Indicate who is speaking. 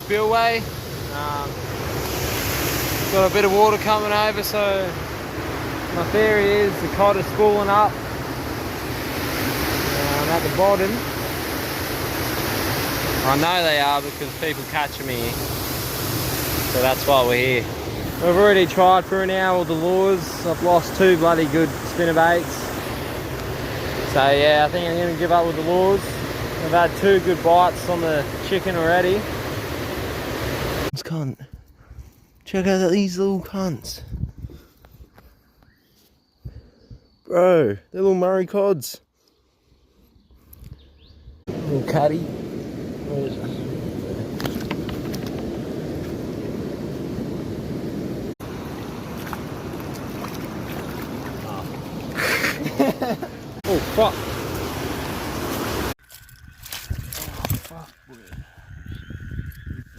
Speaker 1: spillway. Got a bit of water coming over, so my theory is the cod is spooling up at the bottom. I know they are because people catch them here, so that's why we're here. We've already tried for an hour with the lures. I've lost 2 bloody good spinnerbaits. So yeah, I think I'm going to give up with the lures. I've had 2 good bites on the chicken already. This cunt. Check out these little cunts. Bro, they're little Murray cods. Little cutty. Where is it? Oh fuck.